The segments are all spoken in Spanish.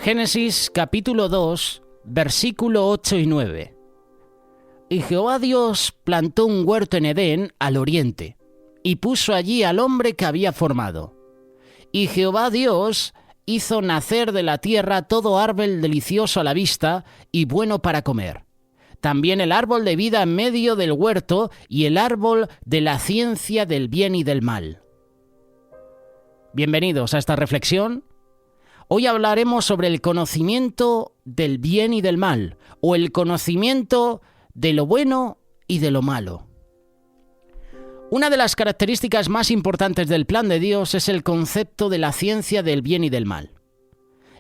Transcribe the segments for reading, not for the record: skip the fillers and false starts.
Génesis capítulo 2, versículo 8 y 9. Y Jehová Dios plantó un huerto en Edén al oriente, y puso allí al hombre que había formado. Y Jehová Dios hizo nacer de la tierra todo árbol delicioso a la vista y bueno para comer. También el árbol de vida en medio del huerto y el árbol de la ciencia del bien y del mal. Bienvenidos a esta reflexión. Hoy hablaremos sobre el conocimiento del bien y del mal, o el conocimiento de lo bueno y de lo malo. Una de las características más importantes del plan de Dios es el concepto de la ciencia del bien y del mal.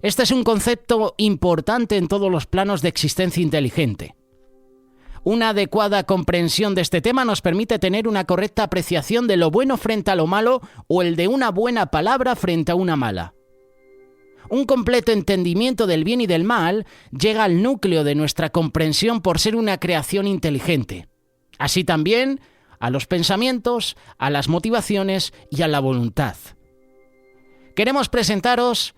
Este es un concepto importante en todos los planos de existencia inteligente. Una adecuada comprensión de este tema nos permite tener una correcta apreciación de lo bueno frente a lo malo o el de una buena palabra frente a una mala. Un completo entendimiento del bien y del mal llega al núcleo de nuestra comprensión por ser una creación inteligente. Así también a los pensamientos, a las motivaciones y a la voluntad. Queremos presentaros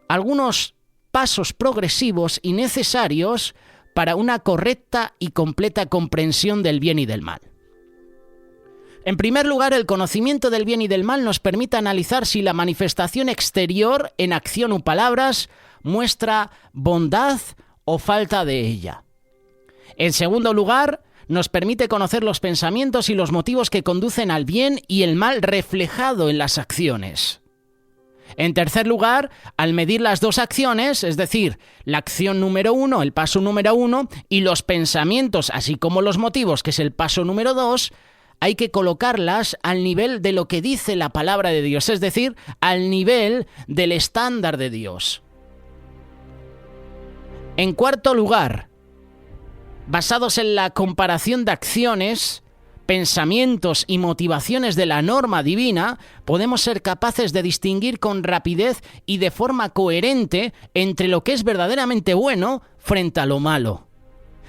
algunos pasos progresivos y necesarios para una correcta y completa comprensión del bien y del mal. En primer lugar, el conocimiento del bien y del mal nos permite analizar si la manifestación exterior en acción o palabras muestra bondad o falta de ella. En segundo lugar, nos permite conocer los pensamientos y los motivos que conducen al bien y el mal reflejado en las acciones. En tercer lugar, al medir las dos acciones, es decir, la acción número 1, el paso número 1, y los pensamientos, así como los motivos, que es el paso número 2, hay que colocarlas al nivel de lo que dice la palabra de Dios, es decir, al nivel del estándar de Dios. En cuarto lugar, basados en la comparación de acciones, pensamientos y motivaciones de la norma divina, podemos ser capaces de distinguir con rapidez y de forma coherente entre lo que es verdaderamente bueno frente a lo malo.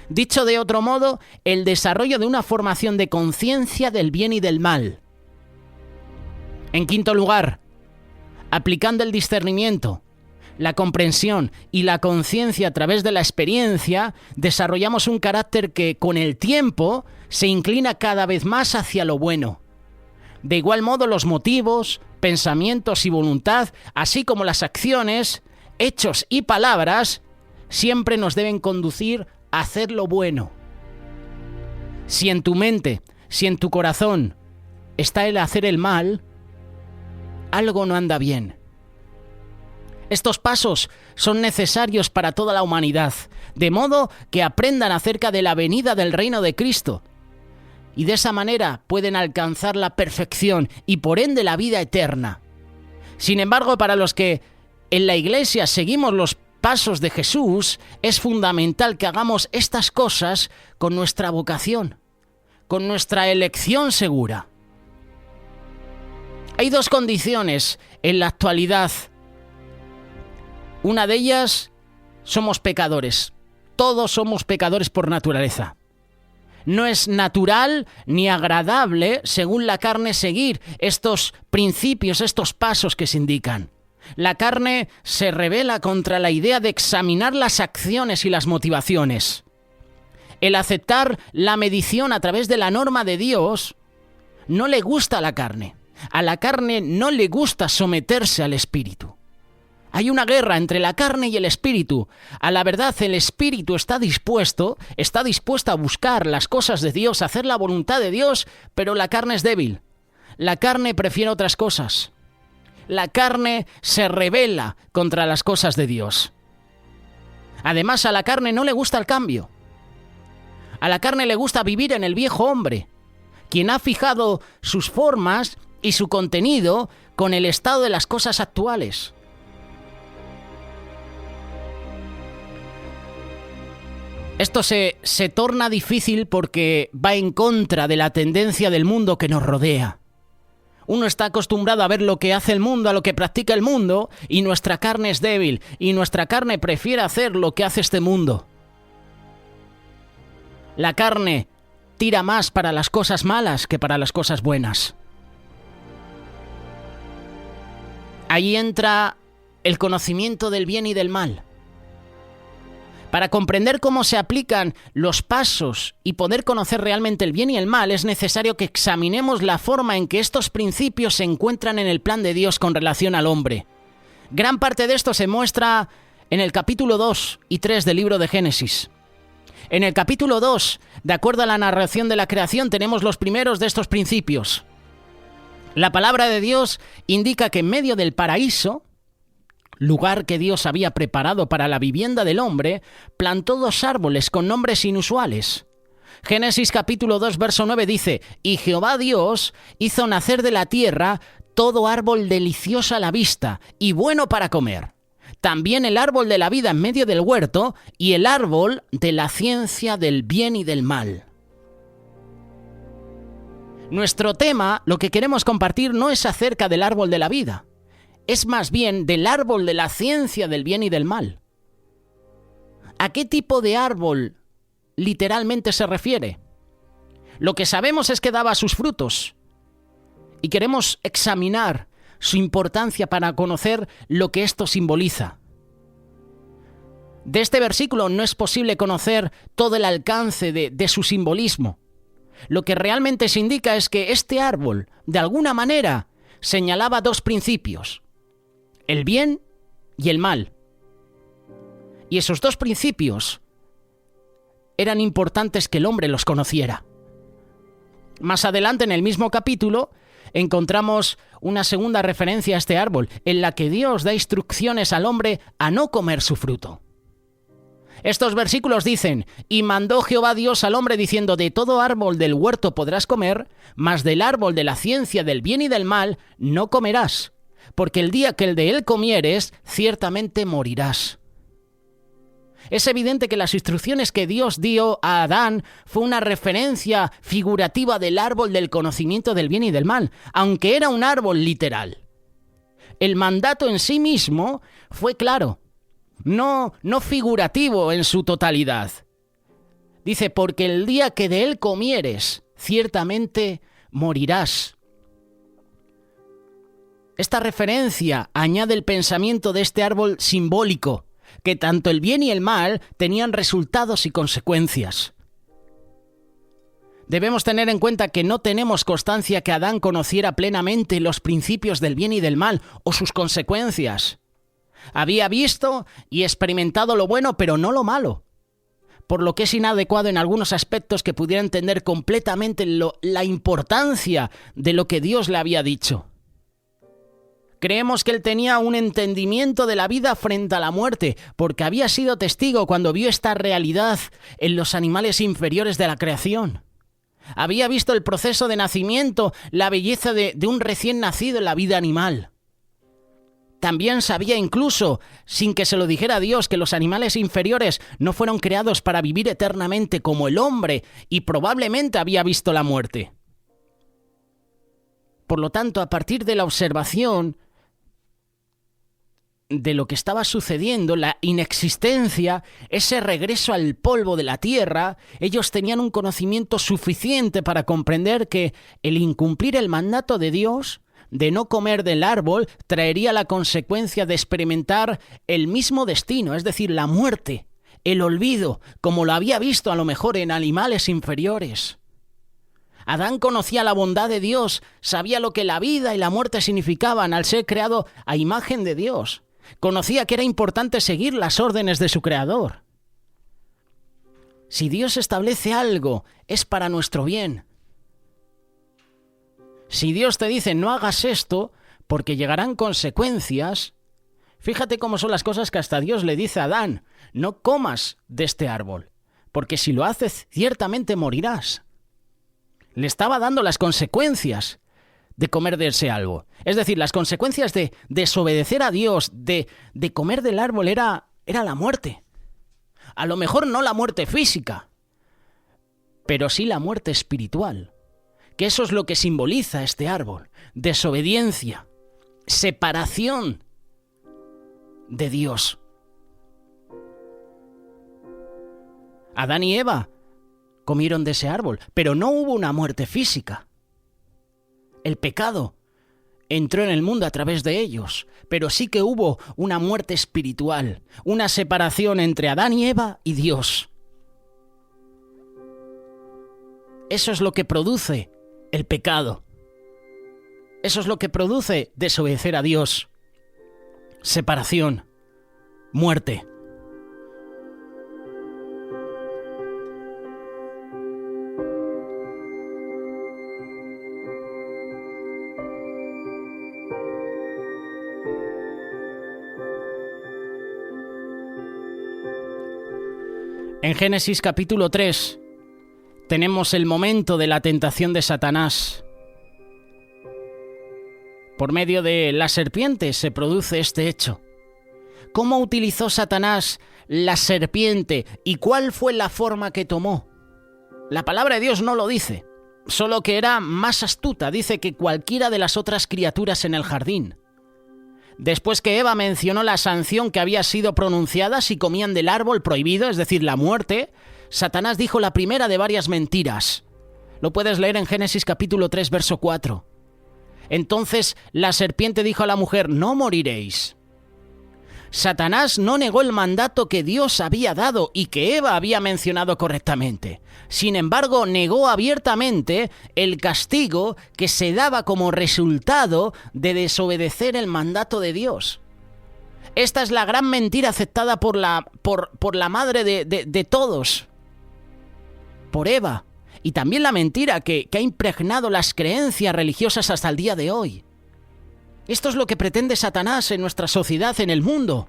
Dicho de otro modo, el desarrollo de una formación de conciencia del bien y del mal. En quinto lugar, aplicando el discernimiento, la comprensión y la conciencia a través de la experiencia, desarrollamos un carácter que, con el tiempo, se inclina cada vez más hacia lo bueno. De igual modo, los motivos, pensamientos y voluntad, así como las acciones, hechos y palabras, siempre nos deben conducir a hacer lo bueno. Si en tu mente, si en tu corazón está el hacer el mal, algo no anda bien. Estos pasos son necesarios para toda la humanidad, de modo que aprendan acerca de la venida del reino de Cristo, y de esa manera pueden alcanzar la perfección y por ende la vida eterna. Sin embargo, para los que en la Iglesia seguimos los pasos de Jesús, es fundamental que hagamos estas cosas con nuestra vocación, con nuestra elección segura. Hay dos condiciones en la actualidad. Una de ellas, somos pecadores. Todos somos pecadores por naturaleza. No es natural ni agradable, según la carne, seguir estos principios, estos pasos que se indican. La carne se rebela contra la idea de examinar las acciones y las motivaciones. El aceptar la medición a través de la norma de Dios no le gusta a la carne. A la carne no le gusta someterse al espíritu. Hay una guerra entre la carne y el espíritu. A la verdad, el espíritu está dispuesto a buscar las cosas de Dios, a hacer la voluntad de Dios, pero la carne es débil. La carne prefiere otras cosas. La carne se rebela contra las cosas de Dios. Además, a la carne no le gusta el cambio. A la carne le gusta vivir en el viejo hombre, quien ha fijado sus formas y su contenido con el estado de las cosas actuales. Esto se torna difícil porque va en contra de la tendencia del mundo que nos rodea. Uno está acostumbrado a ver lo que hace el mundo, a lo que practica el mundo, y nuestra carne es débil, y nuestra carne prefiere hacer lo que hace este mundo. La carne tira más para las cosas malas que para las cosas buenas. Ahí entra el conocimiento del bien y del mal. Para comprender cómo se aplican los pasos y poder conocer realmente el bien y el mal, es necesario que examinemos la forma en que estos principios se encuentran en el plan de Dios con relación al hombre. Gran parte de esto se muestra en el capítulo 2 y 3 del libro de Génesis. En el capítulo 2, de acuerdo a la narración de la creación, tenemos los primeros de estos principios. La palabra de Dios indica que en medio del paraíso, lugar que Dios había preparado para la vivienda del hombre, plantó 2 árboles con nombres inusuales. Génesis capítulo 2, verso 9 dice: «Y Jehová Dios hizo nacer de la tierra todo árbol delicioso a la vista y bueno para comer. También el árbol de la vida en medio del huerto y el árbol de la ciencia del bien y del mal». Nuestro tema, lo que queremos compartir, no es acerca del árbol de la vida. Es más bien del árbol de la ciencia del bien y del mal. ¿A qué tipo de árbol literalmente se refiere? Lo que sabemos es que daba sus frutos. Y queremos examinar su importancia para conocer lo que esto simboliza. De este versículo no es posible conocer todo el alcance de su simbolismo. Lo que realmente se indica es que este árbol, de alguna manera, señalaba 2 principios: el bien y el mal. Y esos 2 principios eran importantes que el hombre los conociera. Más adelante, en el mismo capítulo, encontramos una segunda referencia a este árbol, en la que Dios da instrucciones al hombre a no comer su fruto. Estos versículos dicen: «Y mandó Jehová Dios al hombre diciendo: de todo árbol del huerto podrás comer, mas del árbol de la ciencia del bien y del mal no comerás, porque el día que el de él comieres, ciertamente morirás». Es evidente que las instrucciones que Dios dio a Adán fue una referencia figurativa del árbol del conocimiento del bien y del mal, aunque era un árbol literal. El mandato en sí mismo fue claro, no figurativo en su totalidad. Dice: «Porque el día que de él comieres, ciertamente morirás». Esta referencia añade el pensamiento de este árbol simbólico, que tanto el bien y el mal tenían resultados y consecuencias. Debemos tener en cuenta que no tenemos constancia que Adán conociera plenamente los principios del bien y del mal o sus consecuencias. Había visto y experimentado lo bueno, pero no lo malo, por lo que es inadecuado en algunos aspectos que pudiera entender completamente la importancia de lo que Dios le había dicho. Creemos que él tenía un entendimiento de la vida frente a la muerte, porque había sido testigo cuando vio esta realidad en los animales inferiores de la creación. Había visto el proceso de nacimiento, la belleza de un recién nacido en la vida animal. También sabía, incluso sin que se lo dijera Dios, que los animales inferiores no fueron creados para vivir eternamente como el hombre, y probablemente había visto la muerte. Por lo tanto, a partir de la observación de lo que estaba sucediendo, la inexistencia, ese regreso al polvo de la tierra, ellos tenían un conocimiento suficiente para comprender que el incumplir el mandato de Dios de no comer del árbol traería la consecuencia de experimentar el mismo destino, es decir, la muerte, el olvido, como lo había visto a lo mejor en animales inferiores. Adán conocía la bondad de Dios, sabía lo que la vida y la muerte significaban al ser creado a imagen de Dios. Conocía que era importante seguir las órdenes de su Creador. Si Dios establece algo, es para nuestro bien. Si Dios te dice no hagas esto, porque llegarán consecuencias, fíjate cómo son las cosas que hasta Dios le dice a Adán: no comas de este árbol, porque si lo haces, ciertamente morirás. Le estaba dando las consecuencias de comer de ese árbol. Es decir, las consecuencias de desobedecer a Dios, de comer del árbol, era la muerte. A lo mejor no la muerte física, pero sí la muerte espiritual, que eso es lo que simboliza este árbol: desobediencia, separación de Dios. Adán y Eva comieron de ese árbol, pero no hubo una muerte física. El pecado entró en el mundo a través de ellos, pero sí que hubo una muerte espiritual, una separación entre Adán y Eva y Dios. Eso es lo que produce el pecado. Eso es lo que produce desobedecer a Dios. Separación, muerte. En Génesis capítulo 3 tenemos el momento de la tentación de Satanás. Por medio de la serpiente se produce este hecho. ¿Cómo utilizó Satanás la serpiente y cuál fue la forma que tomó? La palabra de Dios no lo dice, solo que era más astuta, dice que cualquiera de las otras criaturas en el jardín. Después que Eva mencionó la sanción que había sido pronunciada si comían del árbol prohibido, es decir, la muerte, Satanás dijo la primera de varias mentiras. Lo puedes leer en Génesis capítulo 3, verso 4. Entonces la serpiente dijo a la mujer, no moriréis. Satanás no negó el mandato que Dios había dado y que Eva había mencionado correctamente. Sin embargo, negó abiertamente el castigo que se daba como resultado de desobedecer el mandato de Dios. Esta es la gran mentira aceptada por la madre de todos, por Eva. Y también la mentira que ha impregnado las creencias religiosas hasta el día de hoy. Esto es lo que pretende Satanás en nuestra sociedad, en el mundo.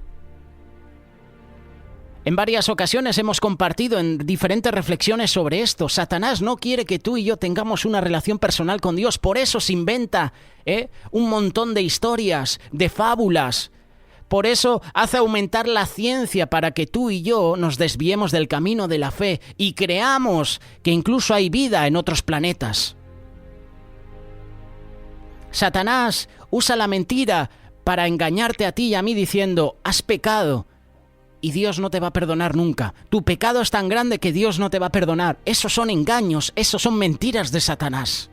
En varias ocasiones hemos compartido en diferentes reflexiones sobre esto. Satanás no quiere que tú y yo tengamos una relación personal con Dios. Por eso se inventa un montón de historias, de fábulas. Por eso hace aumentar la ciencia para que tú y yo nos desviemos del camino de la fe y creamos que incluso hay vida en otros planetas. Satanás usa la mentira para engañarte a ti y a mí diciendo, has pecado y Dios no te va a perdonar nunca. Tu pecado es tan grande que Dios no te va a perdonar. Esos son engaños, esos son mentiras de Satanás.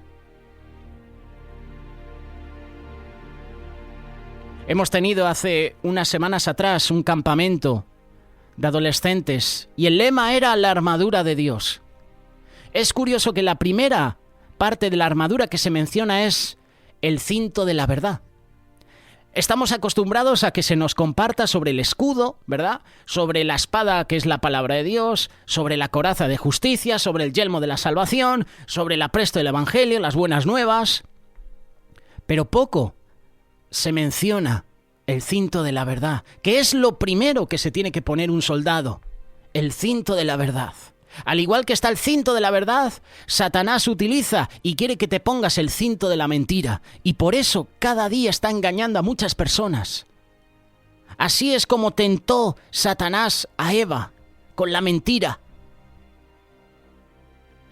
Hemos tenido hace unas semanas atrás un campamento de adolescentes y el lema era la armadura de Dios. Es curioso que la primera parte de la armadura que se menciona es el cinto de la verdad. Estamos acostumbrados a que se nos comparta sobre el escudo, ¿verdad? Sobre la espada que es la palabra de Dios, sobre la coraza de justicia, sobre el yelmo de la salvación, sobre el apresto del evangelio, las buenas nuevas. Pero poco se menciona el cinto de la verdad, que es lo primero que se tiene que poner un soldado, el cinto de la verdad. Al igual que está el cinto de la verdad, Satanás utiliza y quiere que te pongas el cinto de la mentira, y por eso cada día está engañando a muchas personas. Así es como tentó Satanás a Eva, con la mentira.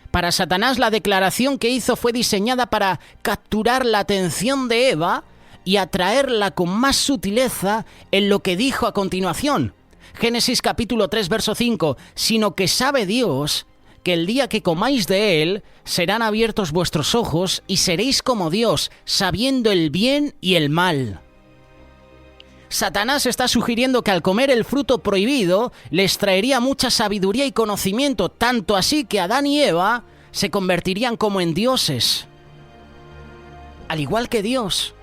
Para Satanás la declaración que hizo fue diseñada para capturar la atención de Eva y atraerla con más sutileza en lo que dijo a continuación. Génesis capítulo 3, verso 5, sino que sabe Dios que el día que comáis de él serán abiertos vuestros ojos y seréis como Dios, sabiendo el bien y el mal. Satanás está sugiriendo que al comer el fruto prohibido les traería mucha sabiduría y conocimiento, tanto así que Adán y Eva se convertirían como en dioses, al igual que Dios.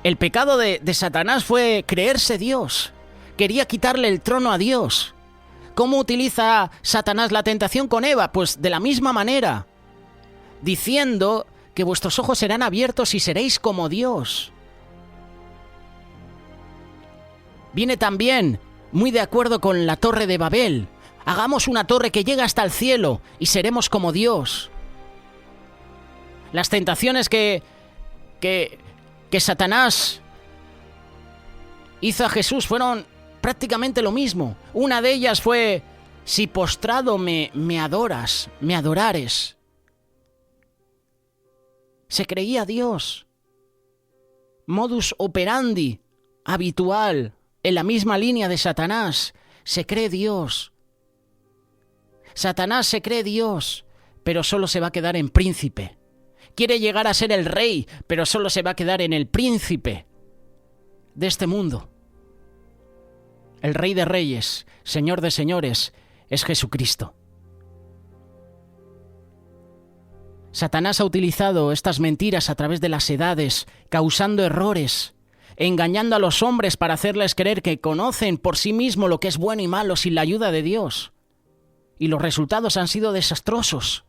El pecado de Satanás fue creerse Dios. Quería quitarle el trono a Dios. ¿Cómo utiliza Satanás la tentación con Eva? Pues de la misma manera, diciendo que vuestros ojos serán abiertos y seréis como Dios. Viene también muy de acuerdo con la torre de Babel. Hagamos una torre que llega hasta el cielo y seremos como Dios. Las tentaciones que Satanás hizo a Jesús fueron prácticamente lo mismo. Una de ellas fue, si postrado me adoras, me adorares. Se creía Dios. Modus operandi habitual en la misma línea de Satanás. Se cree Dios. Satanás se cree Dios, pero solo se va a quedar en príncipe. quiere llegar a ser el rey, pero solo se va a quedar en el príncipe de este mundo. El Rey de Reyes, Señor de Señores, es Jesucristo. Satanás ha utilizado estas mentiras a través de las edades, causando errores, engañando a los hombres para hacerles creer que conocen por sí mismos lo que es bueno y malo sin la ayuda de Dios. Y los resultados han sido desastrosos.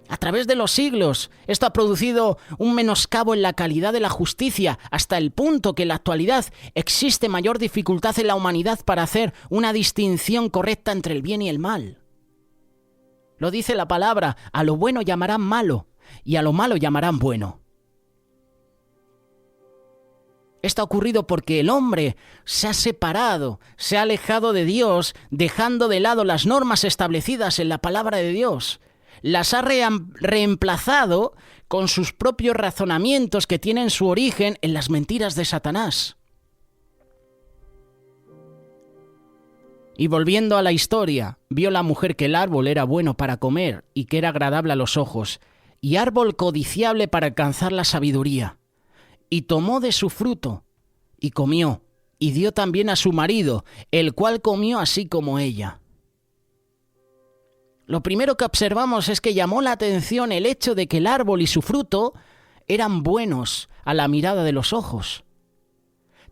A través de los siglos, esto ha producido un menoscabo en la calidad de la justicia, hasta el punto que en la actualidad existe mayor dificultad en la humanidad para hacer una distinción correcta entre el bien y el mal. Lo dice la palabra, a lo bueno llamarán malo, y a lo malo llamarán bueno. Esto ha ocurrido porque el hombre se ha separado, se ha alejado de Dios, dejando de lado las normas establecidas en la palabra de Dios. Las ha reemplazado con sus propios razonamientos que tienen su origen en las mentiras de Satanás. Y volviendo a la historia, vio la mujer que el árbol era bueno para comer y que era agradable a los ojos, y árbol codiciable para alcanzar la sabiduría. Y tomó de su fruto, y comió, y dio también a su marido, el cual comió así como ella. Lo primero que observamos es que llamó la atención el hecho de que el árbol y su fruto eran buenos a la mirada de los ojos.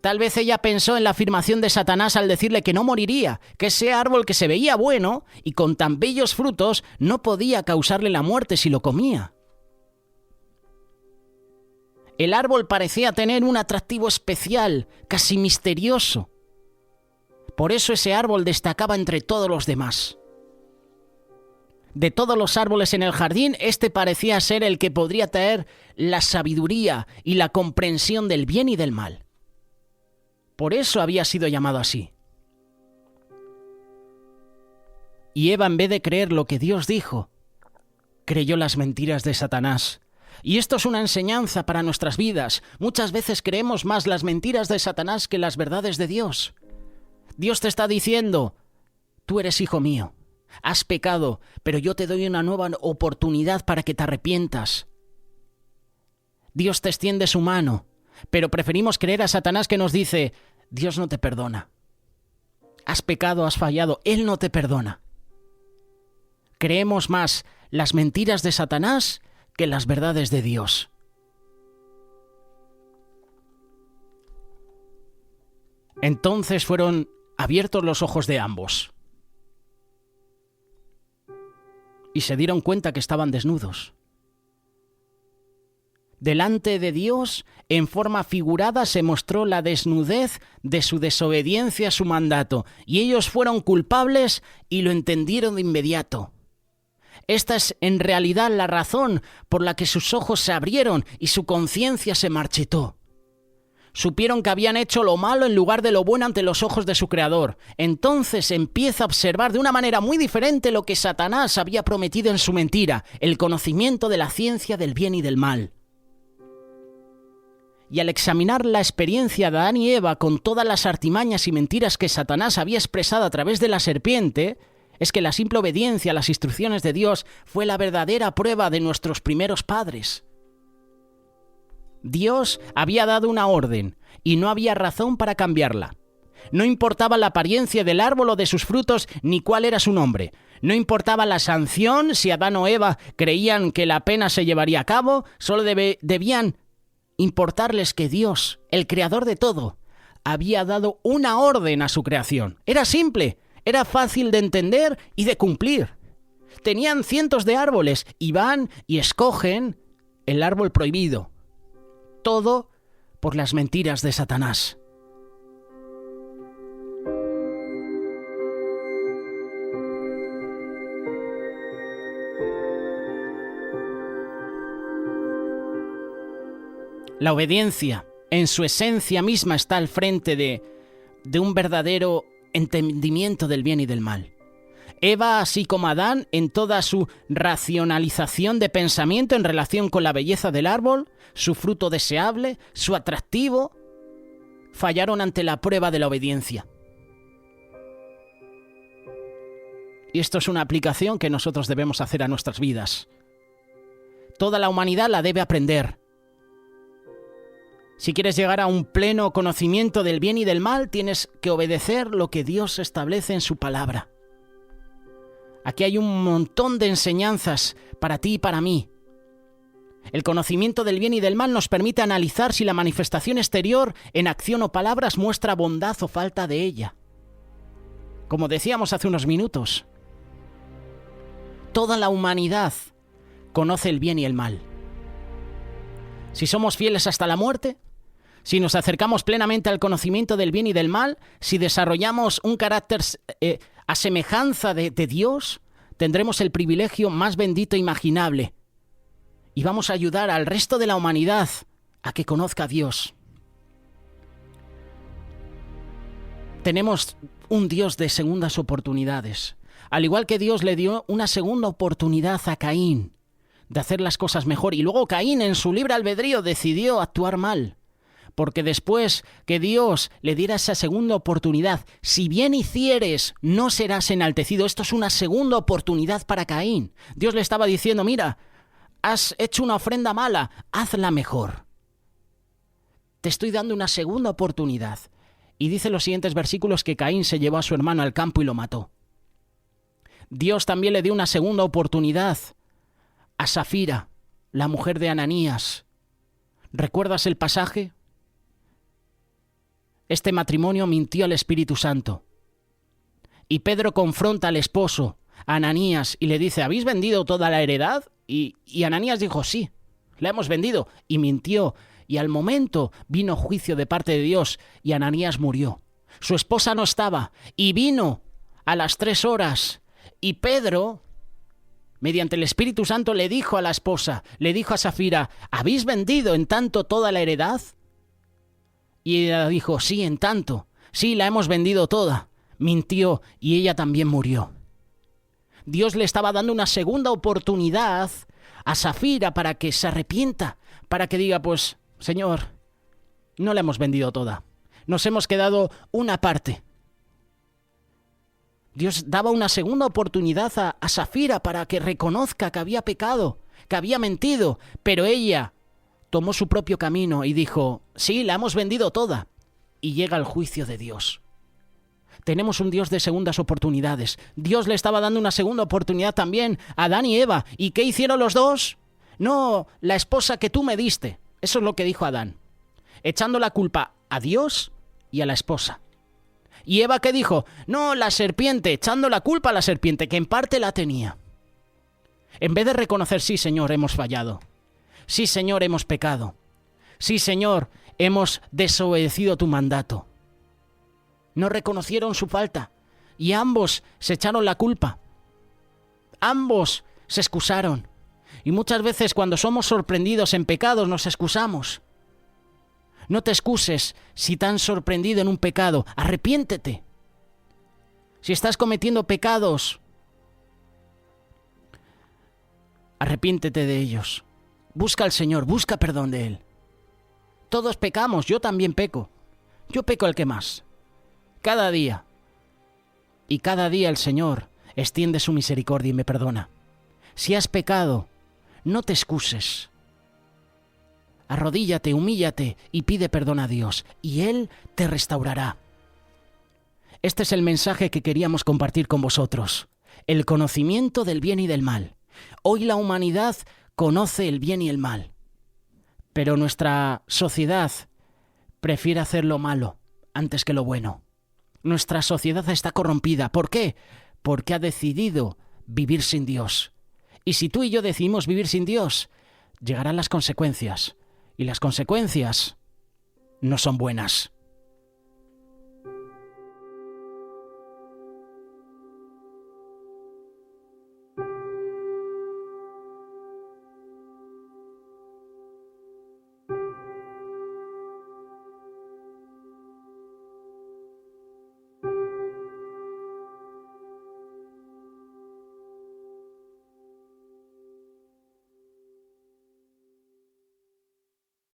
Tal vez ella pensó en la afirmación de Satanás al decirle que no moriría, que ese árbol que se veía bueno y con tan bellos frutos no podía causarle la muerte si lo comía. El árbol parecía tener un atractivo especial, casi misterioso. Por eso ese árbol destacaba entre todos los demás. De todos los árboles en el jardín, este parecía ser el que podría traer la sabiduría y la comprensión del bien y del mal. Por eso había sido llamado así. Y Eva, en vez de creer lo que Dios dijo, creyó las mentiras de Satanás. Y esto es una enseñanza para nuestras vidas. Muchas veces creemos más las mentiras de Satanás que las verdades de Dios. Dios te está diciendo, tú eres hijo mío. Has pecado, pero yo te doy una nueva oportunidad para que te arrepientas. Dios te extiende su mano, pero preferimos creer a Satanás que nos dice, Dios no te perdona. Has pecado, has fallado, Él no te perdona. Creemos más las mentiras de Satanás que las verdades de Dios. Entonces fueron abiertos los ojos de ambos. Y se dieron cuenta que estaban desnudos. Delante de Dios, en forma figurada, se mostró la desnudez de su desobediencia a su mandato, y ellos fueron culpables y lo entendieron de inmediato. Esta es en realidad la razón por la que sus ojos se abrieron y su conciencia se marchitó. Supieron que habían hecho lo malo en lugar de lo bueno ante los ojos de su Creador. Entonces empieza a observar de una manera muy diferente lo que Satanás había prometido en su mentira, el conocimiento de la ciencia del bien y del mal. Y al examinar la experiencia de Adán y Eva con todas las artimañas y mentiras que Satanás había expresado a través de la serpiente, es que la simple obediencia a las instrucciones de Dios fue la verdadera prueba de nuestros primeros padres. Dios había dado una orden y no había razón para cambiarla. No importaba la apariencia del árbol o de sus frutos ni cuál era su nombre. No importaba la sanción si Adán o Eva creían que la pena se llevaría a cabo, solo debían importarles que Dios, el creador de todo, había dado una orden a su creación. Era simple, era fácil de entender y de cumplir. Tenían cientos de árboles y van y escogen el árbol prohibido. Todo por las mentiras de Satanás. La obediencia, en su esencia misma, está al frente de un verdadero entendimiento del bien y del mal. Eva, así como Adán, en toda su racionalización de pensamiento en relación con la belleza del árbol, su fruto deseable, su atractivo, fallaron ante la prueba de la obediencia. Y esto es una aplicación que nosotros debemos hacer a nuestras vidas. Toda la humanidad la debe aprender. Si quieres llegar a un pleno conocimiento del bien y del mal, tienes que obedecer lo que Dios establece en su palabra. Aquí hay un montón de enseñanzas para ti y para mí. El conocimiento del bien y del mal nos permite analizar si la manifestación exterior, en acción o palabras, muestra bondad o falta de ella. Como decíamos hace unos minutos, toda la humanidad conoce el bien y el mal. Si somos fieles hasta la muerte, si nos acercamos plenamente al conocimiento del bien y del mal, si desarrollamos un carácter a semejanza de Dios, tendremos el privilegio más bendito imaginable. Y vamos a ayudar al resto de la humanidad a que conozca a Dios. Tenemos un Dios de segundas oportunidades. Al igual que Dios le dio una segunda oportunidad a Caín de hacer las cosas mejor. Y luego Caín, en su libre albedrío, decidió actuar mal. Porque después que Dios le diera esa segunda oportunidad, si bien hicieres, no serás enaltecido. Esto es una segunda oportunidad para Caín. Dios le estaba diciendo, mira, has hecho una ofrenda mala, hazla mejor. Te estoy dando una segunda oportunidad. Y dice los siguientes versículos que Caín se llevó a su hermano al campo y lo mató. Dios también le dio una segunda oportunidad a Safira, la mujer de Ananías. ¿Recuerdas el pasaje? Este matrimonio mintió al Espíritu Santo. Y Pedro confronta al esposo, a Ananías, y le dice, ¿habéis vendido toda la heredad? Y Ananías dijo, sí, la hemos vendido. Y mintió. Y al momento vino juicio de parte de Dios y Ananías murió. Su esposa no estaba y vino a las 3 horas. Y Pedro, mediante el Espíritu Santo, le dijo a la esposa, le dijo a Safira, ¿habéis vendido en tanto toda la heredad? Y ella dijo, sí, en tanto. Sí, la hemos vendido toda. Mintió y ella también murió. Dios le estaba dando una segunda oportunidad a Safira para que se arrepienta, para que diga, pues, Señor, no la hemos vendido toda. Nos hemos quedado una parte. Dios daba una segunda oportunidad a Safira para que reconozca que había pecado, que había mentido, pero ella tomó su propio camino y dijo, sí, la hemos vendido toda. Y llega el juicio de Dios. Tenemos un Dios de segundas oportunidades. Dios le estaba dando una segunda oportunidad también a Adán y Eva. ¿Y qué hicieron los dos? No, la esposa que tú me diste. Eso es lo que dijo Adán. Echando la culpa a Dios y a la esposa. ¿Y Eva qué dijo? No, la serpiente, echando la culpa a la serpiente, que en parte la tenía. En vez de reconocer, sí, Señor, hemos fallado. Sí, Señor, hemos pecado. Sí, Señor, hemos desobedecido tu mandato. No reconocieron su falta y ambos se echaron la culpa. Ambos se excusaron. Y muchas veces cuando somos sorprendidos en pecados nos excusamos. No te excuses si te han sorprendido en un pecado. Arrepiéntete. Si estás cometiendo pecados, arrepiéntete de ellos. Busca al Señor, busca perdón de Él. Todos pecamos, yo también peco. Yo peco el que más. Cada día. Y cada día el Señor extiende su misericordia y me perdona. Si has pecado, no te excuses. Arrodíllate, humíllate y pide perdón a Dios, y Él te restaurará. Este es el mensaje que queríamos compartir con vosotros. El conocimiento del bien y del mal. Hoy la humanidad conoce el bien y el mal, pero nuestra sociedad prefiere hacer lo malo antes que lo bueno. Nuestra sociedad está corrompida. ¿Por qué? Porque ha decidido vivir sin Dios. Y si tú y yo decidimos vivir sin Dios, llegarán las consecuencias. Y las consecuencias no son buenas.